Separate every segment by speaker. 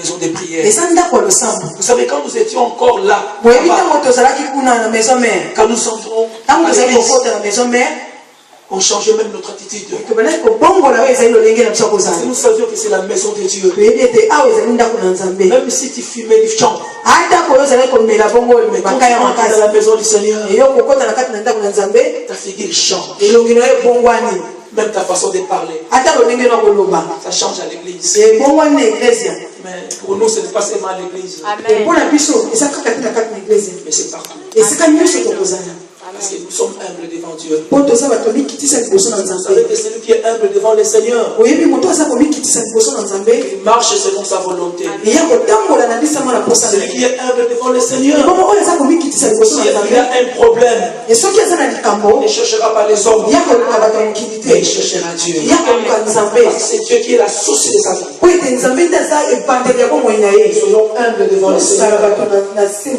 Speaker 1: maison de prière. Vous savez, quand nous étions encore là, quand nous entrons à l'église, on changeait même notre attitude. Parce que nous savions que c'est la maison de Dieu. Même si tu fumais du chant, mais quand tu rentres dans la maison du Seigneur, ta figure change. Même ta façon de parler, ça change à l'église. Mais pour nous, ce n'est pas seulement à l'église. Mais c'est partout. Parce que nous sommes humbles devant Dieu. Vous savez que celui qui est humble devant le Seigneur, il marche selon sa volonté. Celui qui est humble devant le Seigneur, s'il y a un problème, il ne cherchera pas les hommes, mais il cherchera Dieu. C'est Dieu qui est la source de sa vie. Soyons humbles devant le Seigneur. Si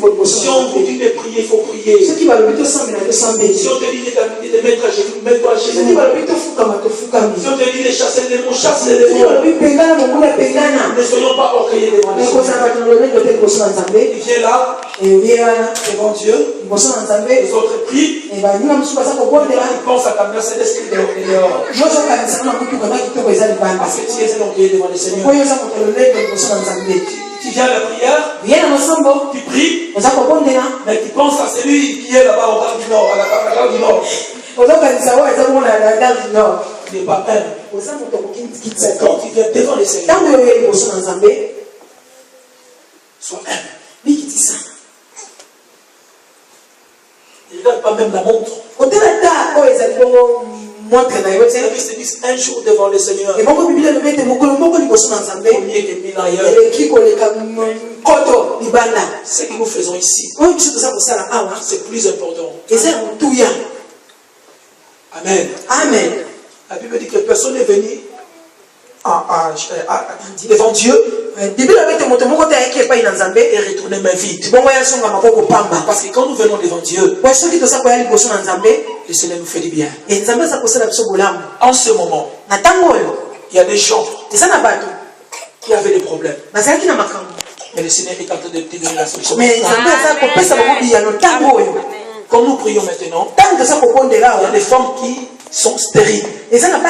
Speaker 1: on vous dit de prier, il faut prier. Si on te dit de mettre à genoux, mets-toi à genoux. Si on te dit de chasser les démons, chasse les démons. Ne soyons pas orgueilleux devant les Seigneur. Il vient là, devant Dieu, les autres prient. Il pense à ta Mercedes dehors. Parce que tu es un orgueilleux devant les Seigneur. Tu viens à la prière, tu pries, mais tu penses à celui qui est là-bas au gare du Nord, à la gare du Nord. Il n'est pas humble. Quand tu viens devant les Seigneurs, sois humble. Il ne regarde pas même la montre. Se disent un jour devant le Seigneur. Mieux que 1000 ailleurs. Ce que nous faisons ici, c'est plus important. Amen. Amen. La Bible dit que personne n'est venu devant Dieu et retourner main vide. Parce que quand nous venons devant Dieu, le Seigneur nous fait du bien. En ce moment, il y a des gens qui avaient des problèmes. Mais le Seigneur est en train de donner la solution. Comme nous prions maintenant, il y a des femmes qui sont stériles. Le Seigneur est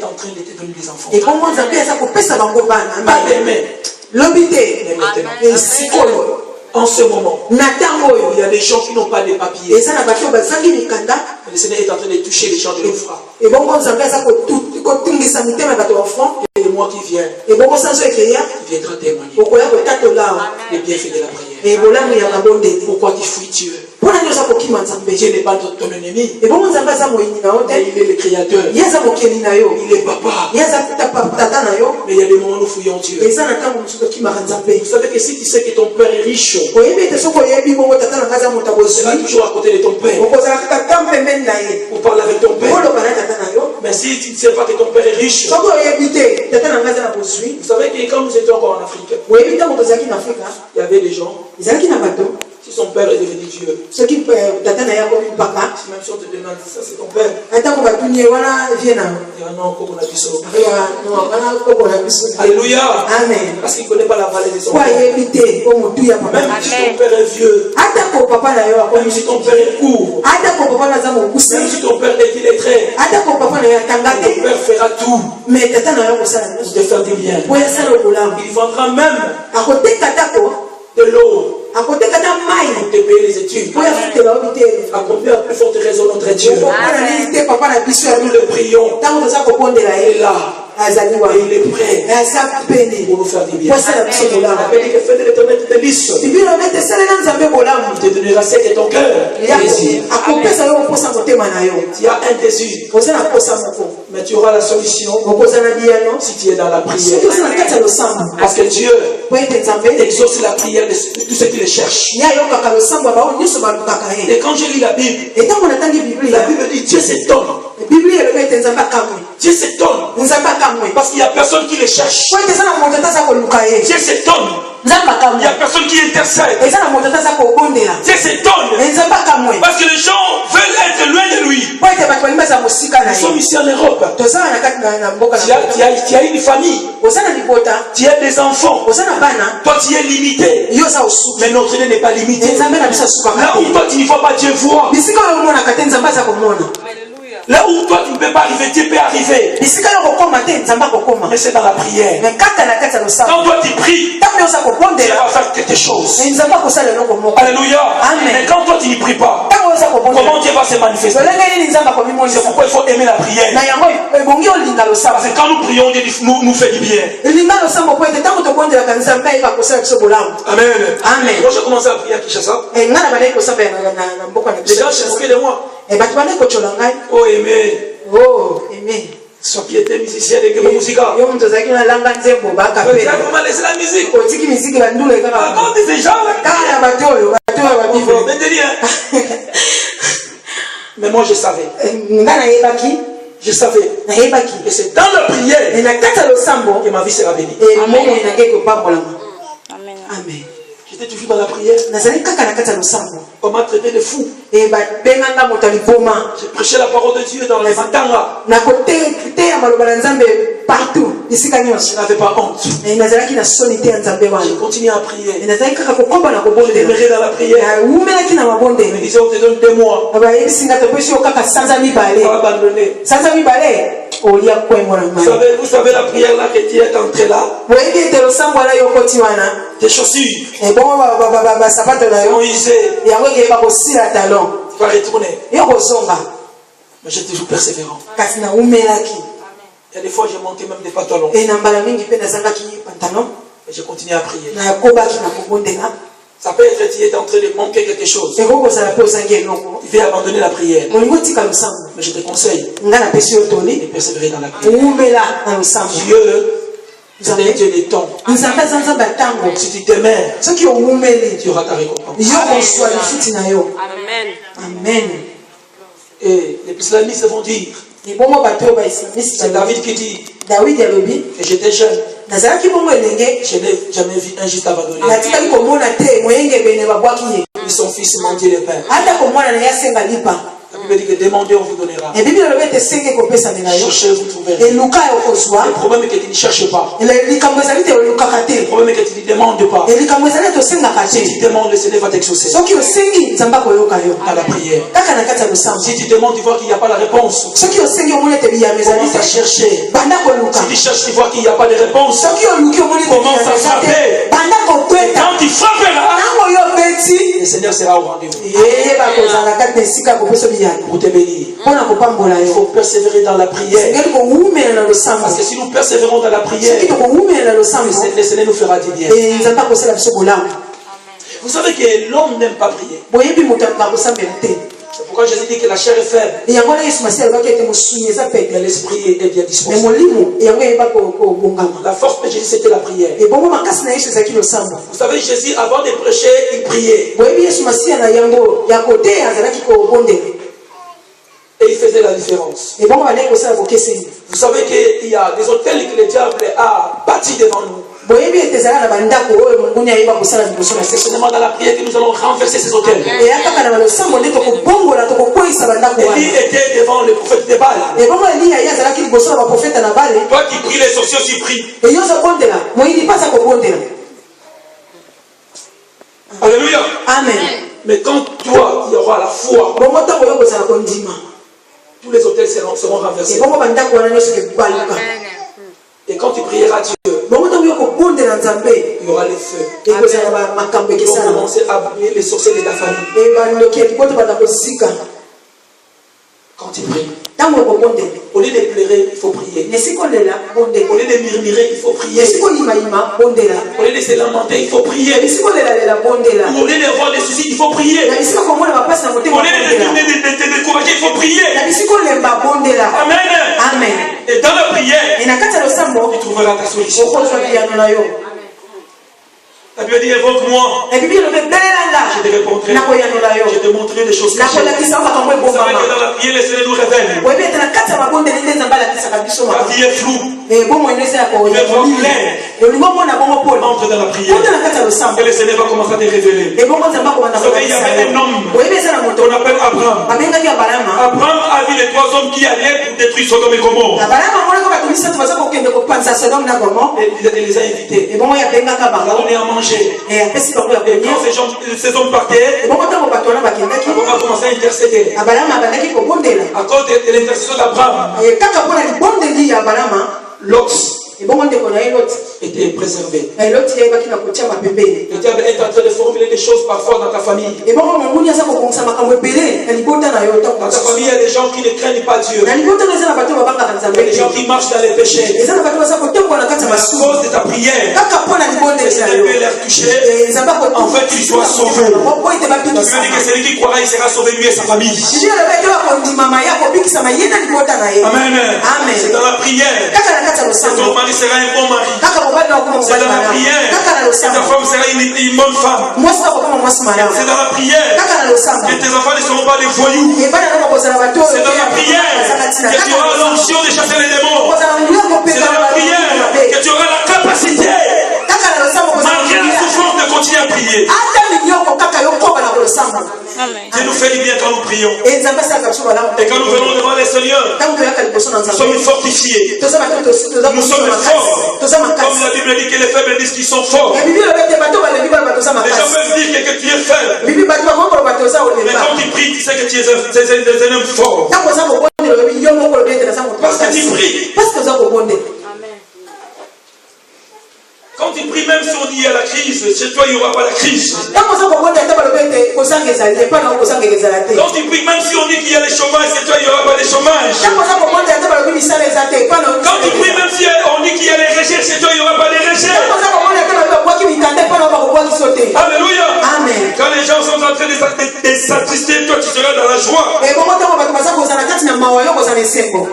Speaker 1: en train de te donner des enfants. Pas des mains, mais maintenant. En ce moment, il y a des gens qui n'ont pas de papiers. Le Seigneur est en train de toucher les gens de l'Ophra. Et moi qui viens, il viendra témoigner les bienfaits de la prière. Pourquoi tu fuis Dieu? Dieu n'est pas ton ennemi. Il est le créateur. Il est papa. Mais il y a des moments où nous fouillons Dieu. Vous savez que si tu sais que ton père est riche, tu seras toujours à côté de ton père. Ou parler avec ton père. Mais si tu ne sais pas que ton père est riche, vous savez que quand nous étions encore en Afrique, il y avait des gens. Si son père est devenu Dieu, même si on te demande ça, c'est ton père. Il dira non, alléluia. Amen. Parce qu'il ne connaît pas la vallée de son père. Même si ton père est vieux, même si ton père est court, même si ton père est illettré, ton père fera tout pour te faire du bien. Il vendra même de l'eau pour te payer les études. Accomplir à plus forte raison notre Dieu. Nous le prions. Il est là. Il est prêt pour nous faire du bien. La Bible dit que fais de l'Éternel tes délices. Il te donnera ce que ton cœur désire. Tu as un désir, mais tu auras la solution si tu es dans la prière. Parce que Dieu exauce la prière de tous ceux qui le cherchent. Et quand je lis la Bible dit Dieu s'étonne Dieu s'étonne. Parce qu'il n'y a personne qui les cherche. Dieu s'étonne. Il n'y a personne qui intercède. Dieu s'étonne. Parce que les gens veulent être loin de lui. Nous sommes ici en Europe. Tu as une famille. Tu as des enfants. Toi tu es limité. Mais notre Dieu n'est pas limité. Là où toi tu n'y vois pas, Dieu voit. Là où toi tu ne peux pas arriver, Dieu peut arriver. Mais c'est dans la prière. Quand toi tu pries, Dieu va faire quelque chose. Alléluia. Mais quand toi tu n'y pries pas, comment Dieu va se manifester? C'est pourquoi il faut aimer la prière. Parce que quand nous prions, Dieu nous fait du bien. Amen. Quand j'ai commencé à prier à Kinshasa, les gens se moquaient de moi. Oh, aimé.
Speaker 2: Oh, aimé.
Speaker 1: Son piété musicien de la musique. Comment laisser la musique? Quand tu fais genre, mais moi je savais. Je savais. Et c'est dans la prière que ma vie sera bénie.
Speaker 2: Amen.
Speaker 1: J'étais toujours dans la prière. On m'a traité de fou. J'ai prêché la parole de Dieu dans les matanga.
Speaker 2: Partout.
Speaker 1: Je n'avais pas honte. J'ai continué à prier. Je demeurais dans la prière. Je me disais, on te donne 2 mois. On va abandonner. Vous savez la prière là que tu es entré là. Tes chaussures sont usées. Tu vas retourner. Mais j'étais toujours persévérant. Il y a des fois, j'ai manqué même des pantalons. Et j'ai continué à prier. Ça peut être que tu es en train de manquer quelque chose. Tu veux abandonner la prière. Mais je te conseille de persévérer dans la prière. Dieu, c'est un Dieu des temps. Si tu t'aimes, tu auras ta récompense.
Speaker 2: Amen.
Speaker 1: Et les islamistes vont dire, c'est David qui dit, que j'étais jeune, je n'ai jamais vu un juste abandonné. Puis son fils m'a dit le Père. La Bible dit que demandez, on vous donnera. Cherchez, vous trouverez. Le problème est que tu ne cherches pas. Le problème est que tu ne demandes pas. Si tu demandes, le Seigneur va t'exaucer. À la prière. Si tu demandes, tu vois qu'il n'y a pas la réponse. Commence à chercher. Si tu cherches, tu vois qu'il n'y a pas de réponse. Commence à frapper. Quand tu frapperas, le Seigneur sera au rendez-vous. Pour te bénir. Il faut persévérer dans la prière. Parce que si nous persévérons dans la prière, le Seigneur nous fera du bien. Vous savez que l'homme n'aime pas prier. C'est pourquoi Jésus dit que la chair est faible. Mais l'esprit est bien disposé. La force de Jésus, c'était la prière. Vous savez, Jésus, avant de prêcher, il priait. Et il faisait la différence. Vous savez qu'il y a des hôtels que le diable a bâtis devant nous. C'est seulement dans la prière que nous allons renverser ces hôtels. Et il était devant le prophète de Baal. Toi qui pries, les sorciers aussi prient. Alléluia.
Speaker 2: Amen.
Speaker 1: Mais quand toi, il y aura la foi, tous les hôtels seront renversés. Et quand tu prieras Dieu, il y aura les feux. Ils vont commencer à brûler les sorciers de ta famille. Quand tu pries, au lieu de pleurer, il faut prier. Au lieu de murmurer, il faut prier. Au lieu de se lamenter, il faut prier. Au lieu de voir des soucis, il faut prier. Au lieu de te décourager, il faut prier. Amen. Et dans la prière, tu trouveras ta solution.
Speaker 3: La Bible dit évoque-moi. Je te répondrai. Je te montrerai des choses cachées. Vous savez que dans la prière, le Seigneur nous révèle. La vie est floue. Il veut voir clair. Entre dans la prière. Et le Seigneur va commencer à te révéler. Vous savez, il y avait un homme qu'on appelle Abraham. Abraham a vu les 3 hommes qui allaient pour détruire Sodome et Gomorrhe. Et il les a invités. Il a donné à manger. Et quand ces hommes partaient, Abraham a commencé à intercéder. À cause de l'intercession d'Abraham, Lot était préservé. Le diable est en train de formuler des choses parfois dans ta famille. Dans ta famille, il y a des gens qui ne craignent pas Dieu. Il y a des gens qui marchent dans les péchés. À cause de ta prière, le Seigneur peut les toucher. En fait, qu'ils soient sauvés. Je veux dire que celui qui croira, il sera sauvé, lui et sa famille. Amen. C'est dans la prière. Ton mari sera un bon mari. C'est dans la prière que ta femme sera une bonne femme. C'est dans la prière que tes enfants ne seront pas des voyous. C'est dans la prière que tu auras l'onction de chasser les démons. C'est dans la prière que tu auras la capacité, malgré la souffrance, de continuer à prier. Dieu nous fait du bien quand nous prions. Et quand nous venons devant les Seigneurs, nous sommes fortifiés. Nous sommes forts. Comme la Bible dit que les faibles disent qu'ils sont forts. Les gens peuvent dire que tu es faible. Mais quand tu pries, tu sais que tu es un homme fort. Parce que tu pries. Quand tu pries, même si on dit à la crise, chez toi il n'y aura pas la crise. Quand tu pries, même si on dit qu'il y a le chômage, chez toi il n'y aura pas de chômage. Quand tu pries, même si on dit qu'il y a les rejets, chez toi il n'y aura pas de rejets. Alléluia. Amen. Quand les gens sont en train de s'attrister, toi tu seras dans la joie.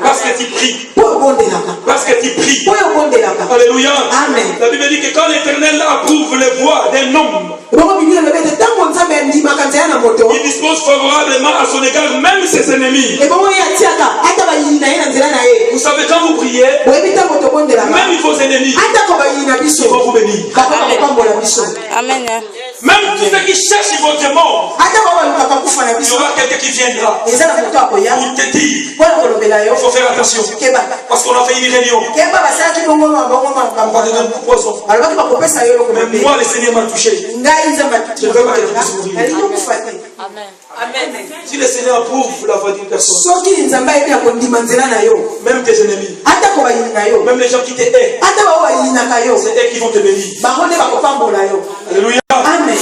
Speaker 3: Parce que tu pries. Parce que tu pries. Alléluia. Amen. La Bible dit que quand l'Éternel approuve les voies d'un homme, il dispose favorablement à son égard même ses ennemis. Vous savez, quand vous priez, même vos ennemis, ils vont vous bénir. Amen. Même tous ceux qui cherchent votre mort, il y aura quelqu'un qui viendra pour te dire, il faut faire attention. Parce qu'on a fait une réunion. Même moi, le Seigneur m'a touché. Je ne veux pas que tu puisses mourir. Amen. Si le Seigneur approuve la voix d'une personne, même tes ennemis, même les gens qui te haïssent, c'est eux qui vont te bénir. Alléluia. Amen.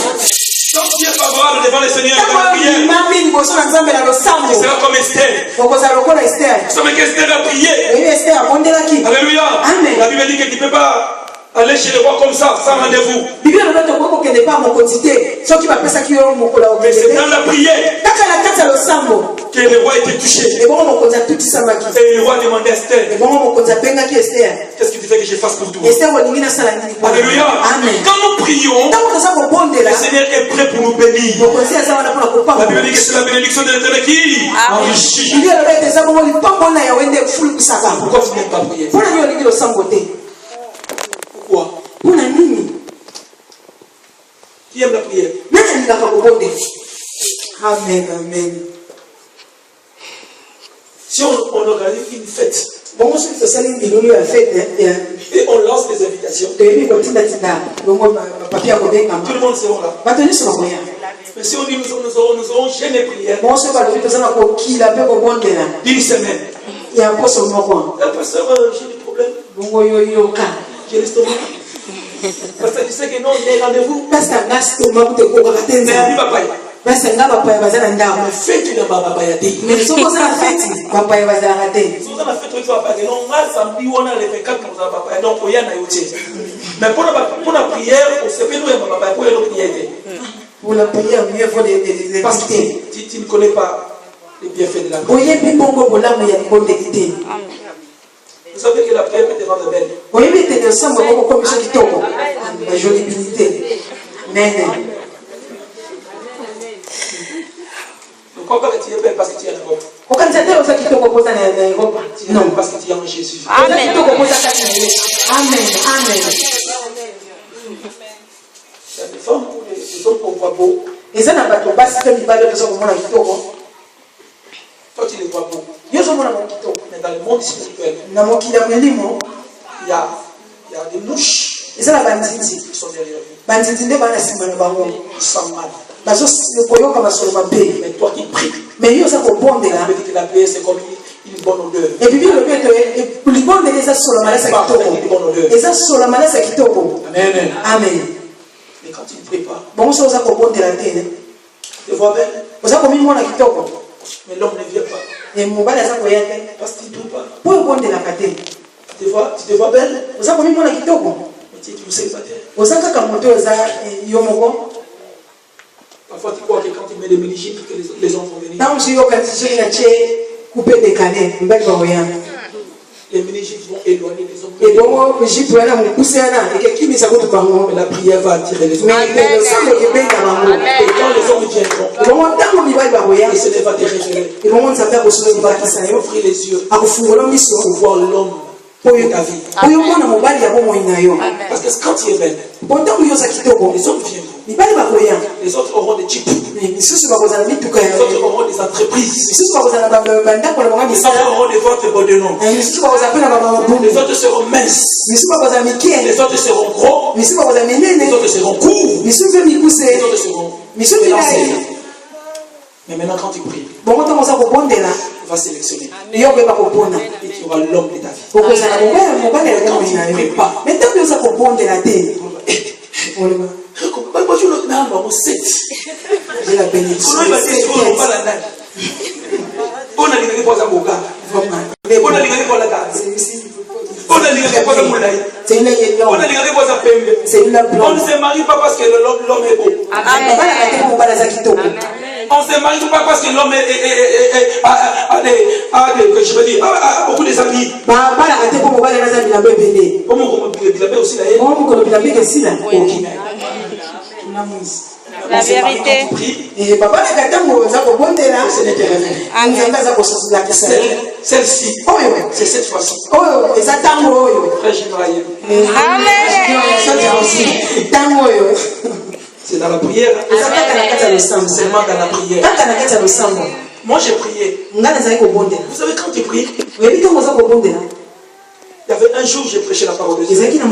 Speaker 3: Donc tu es favorable devant le Seigneur dans la prière. Tu seras comme Esther. Vous savez qu'Esther a prié. Alléluia. Amen. La Bible dit que tu ne peux pas aller chez le roi comme ça, sans rendez-vous. Mais c'est dans la prière que le roi était touché. Et le roi demandait à Esther, qu'est-ce que tu fais que je fasse pour toi? Alléluia. Amen. Quand nous prions, le Seigneur est prêt pour nous bénir. La Bible dit que c'est la bénédiction de l'Éternel qui enrichit. Pourquoi tu n'aimes pas prier? Pourquoi? Qui aime la prière?
Speaker 1: Amen, amen.
Speaker 3: Si on organise une fête
Speaker 1: et
Speaker 3: on lance des invitations, tout le monde sera là. Mais si on dit nous aurons chaîne et prière d'une semaine, la pasteur, j'ai des problèmes. J'ai l'estomac. Parce que tu sais que non, il y a rendez-vous. Mais pour la prière, on se fait pour la prière.
Speaker 1: Pour la prière, mieux vaut les
Speaker 3: parce que tu ne connais pas les bienfaits de la prière. Vous savez que la prière peut te rendre belle.
Speaker 1: La jolibilité.
Speaker 2: Amen.
Speaker 3: Ne crois pas que tu es belle parce que tu es en Europe.
Speaker 2: Non,
Speaker 3: parce que tu es en Jésus.
Speaker 2: Amen. Amen. Amen.
Speaker 3: Il y a des femmes ou des hommes qu'on voit beaux.
Speaker 2: Et ça n'a pas de base, c'est une balle de son moment.
Speaker 3: Toi, tu les vois beaux. Mais dans le monde spirituel, il y a des mouches qui sont derrière vous. Ils sont mal. Mais toi qui pries,
Speaker 2: mais il y a ça pour bon de là.
Speaker 3: la prière, c'est comme une bonne odeur.
Speaker 2: Et puis, le bon de ça sur la maladie, et ça sur la maladie, c'est
Speaker 3: Amen.
Speaker 2: Amen.
Speaker 3: Mais quand tu ne pries pas,
Speaker 2: bon, ça, ça pour bon de la terre.
Speaker 3: Tu vois belle.
Speaker 2: Mais
Speaker 3: l'homme ne vient pas.
Speaker 2: Et mon bal, ça,
Speaker 3: parce qu'il ne prie pas.
Speaker 2: Pour bon de la terre.
Speaker 3: Tu te vois belle.
Speaker 2: Mais ça, comme
Speaker 3: mais tu es célibataire. Parfois, tu crois que quand tu mets des ménigites, que les hommes vont venir. Les ménigites vont éloigner les hommes. Mais la prière va attirer les hommes. Et quand les hommes viendront, et ce n'est pas te révéler. Il va t'offrir les yeux pour voir l'homme de ta vie. Parce que quand tu es belle, les hommes viendront. Les autres auront des types. Les autres auront des entreprises. Les autres auront des ventes de nom. Les autres seront minces. Les autres seront gros. Les autres seront courts. Les autres seront élancés. Mais maintenant, quand tu pries, tu vas sélectionner. Et tu auras l'homme de ta vie. Quand tu ne pries pas, j'ai la bénédiction. On ne se marie pas parce que l'homme est beau. On ne se marie pas parce que l'homme a beaucoup de amis.
Speaker 4: La vérité.
Speaker 3: Celle-ci, c'est cette fois-ci. C'est dans la prière. Seulement dans la prière. Moi j'ai prié. Vous savez quand tu pries, il y avait un jour j'ai prêché la parole de Dieu. C'était dans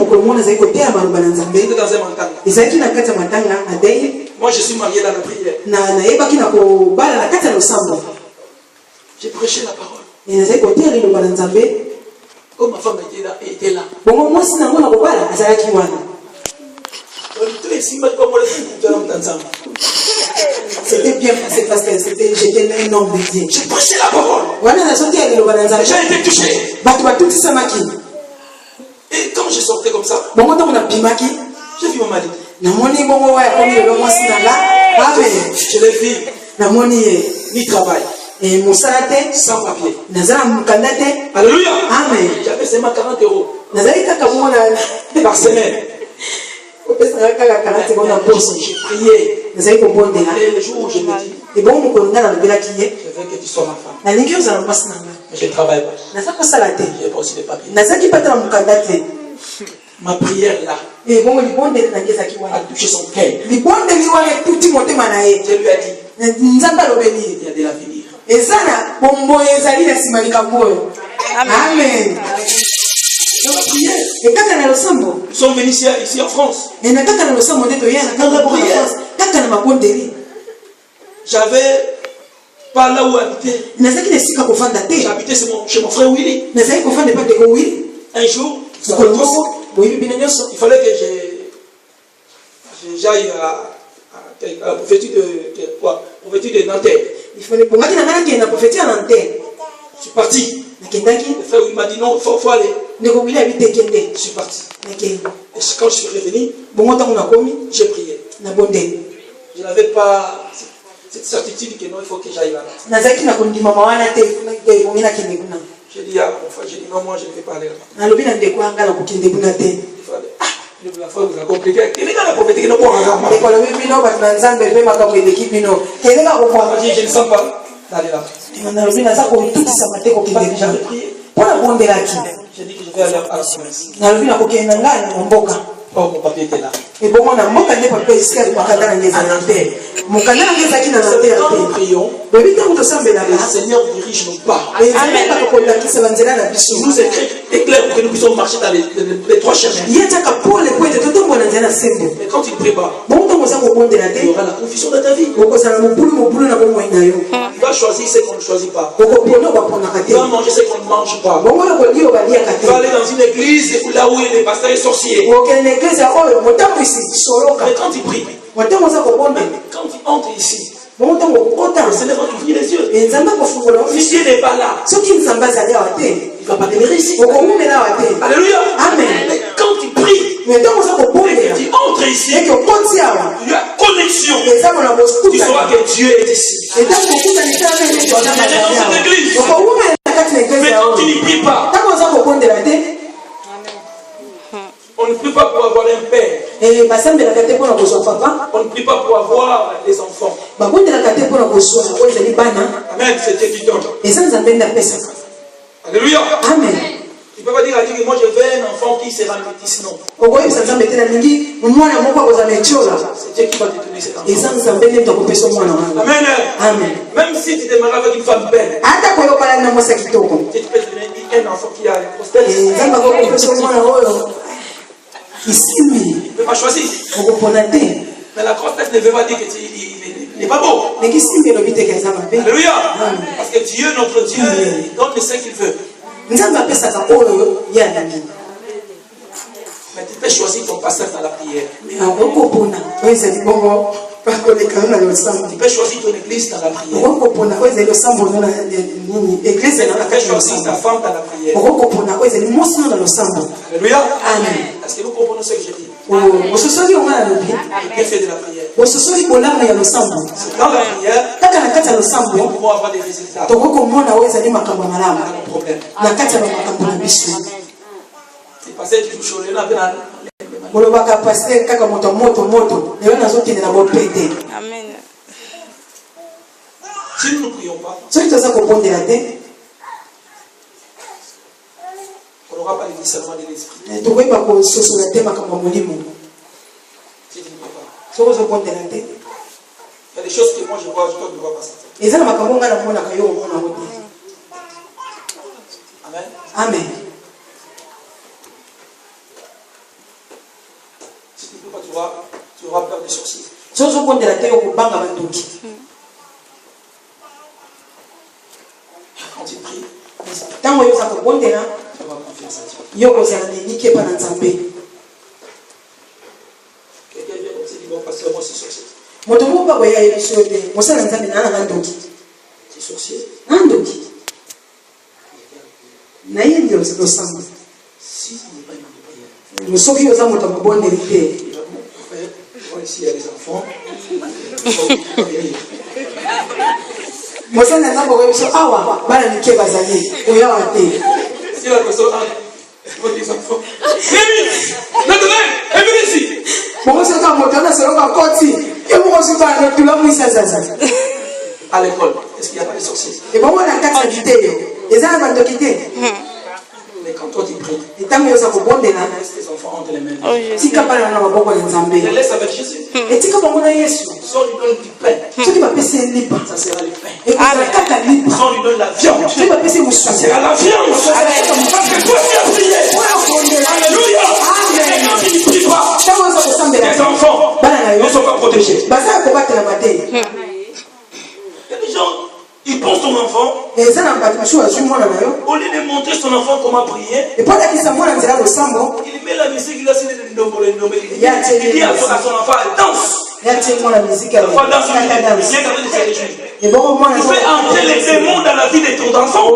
Speaker 3: un matanga. Moi je suis marié dans la prière. J'ai prêché la parole. Oh, ma femme était là.
Speaker 2: C'était bien passé parce que j'étais un homme de Dieu.
Speaker 3: J'ai prêché la parole. J'ai été touché. Et quand je sortais comme ça, j'ai vu mon mari. Je l'ai vu. Ni travail. Sans papier. Alléluia.
Speaker 2: Amen.
Speaker 3: J'avais seulement 40 € par semaine. J'ai prié. Et le jour où je me dis, je veux que tu sois ma femme. Mais je ne travaille pas. Je n'ai pas aussi de papiers. Ma prière là a touché son cœur. Je lui ai dit, il y a de l'avenir.
Speaker 2: Amen.
Speaker 3: Dans la prière. Nous sommes venus ici en France. J'avais pas là où habiter. J'habitais chez mon frère Willy. Un jour, il fallait que j'aille à la prophétie de Nanterre. Je suis parti. Le frère il m'a dit non, il faut aller. Je suis parti. Et quand je suis revenu, j'ai prié. Je n'avais pas cette certitude que non, il faut que j'aille là-bas. J'ai dit à mon frère, j'ai dit non, moi je ne vais pas aller là-bas. Il fallait, La foi vous a compliqué. Il est dans la prophétie qui ne pourra pas.
Speaker 1: Je
Speaker 3: Je ne sens pas. Allez là. J'avais prié. J'ai dit que je vais aller à la promesse. Oh, mon papier était là.
Speaker 1: Quand nous prions, le
Speaker 3: Seigneur dirige nos pas.
Speaker 1: Il
Speaker 3: nous éclaire pour que nous puissions marcher dans les trois chemins. Mais quand il prie pas, il y aura la confusion dans ta vie. Il va choisir ce qu'on ne choisit pas. Il va manger ce qu'on ne mange pas. Il va aller dans une église là où les pasteurs sont sorciers. Mais quand il prie, quand il entre ici, le Seigneur va ouvrir les yeux. Si Dieu n'est pas là, il ne va pas demeurer ici. Alléluia.
Speaker 1: Amen.
Speaker 3: Mais quand il prie, et qu'il entre ici, il y a connexion. Tu sauras que Dieu est ici. Tu es dans cette église. Mais quand tu n'y pries pas, on ne prie pas pour avoir un père. On ne prie pas pour avoir des enfants. Amen, c'est Dieu qui donne. Alléluia.
Speaker 1: Amen.
Speaker 3: Tu ne peux pas dire à Dieu que moi je veux un enfant qui sera métis, non. C'est Dieu qui va te donner cet enfant. Amen.
Speaker 1: Amen.
Speaker 3: Même si tu te maries avec une femme belle, tu peux donner un enfant qui a une grosse tête. Il ne peut pas choisir. Mais la grossesse ne veut pas dire qu'il n'est pas beau. Alléluia. Parce que Dieu, notre Dieu, il donne ce qu'il veut. Mais tu peux choisir ton pasteur dans la prière. Tu peux choisir ton église dans la prière. Tu peux choisir ta femme dans la prière. Alléluia.
Speaker 1: Amen.
Speaker 3: Est-ce que vous comprenez ce que je dis? Le bienfait de la prière. C'est dans la prière nous pouvons avoir des résultats. Pas de problème. C'est passé du touche au lait.
Speaker 4: Amen.
Speaker 3: Si nous ne prions pas, on n'aura pas le discernement de l'esprit. Si tu ne pries pas, il y a des choses que moi je vois, toi tu ne vois pas ça. Amen.
Speaker 1: Amen.
Speaker 3: Si tu ne pries pas, tu auras peur des sorciers. Quand tu pries, tu vas avoir confiance à Dieu. Quelqu'un vient comme ça, il dit, bon pasteur, moi c'est sorcier. C'est sorcier. Si il n'est pas une prière, ici il y a des enfants. Si la personne a des enfants, à l'école, est-ce qu'il n'y a pas de sorciers? Mais quand toi tu pries, laisse tes enfants entre les mains.
Speaker 4: Oh, Jésus.
Speaker 3: Les laisse avec Jésus. Sans lui donner du pain, ça sera le pain. Sans lui donner la viande, ça sera la viande. Parce que toi tu as prié. Alléluia. Et quand tu ne pries pas, tes enfants ne sont pas protégés. Il y a des gens, ils pensent ton enfant, au lieu de montrer son enfant comment prier, il met la musique, il dit à son enfant, danse. L'enfant danse, il est en train de se réjouir. Tu fais entrer les démons dans la vie de ton enfant.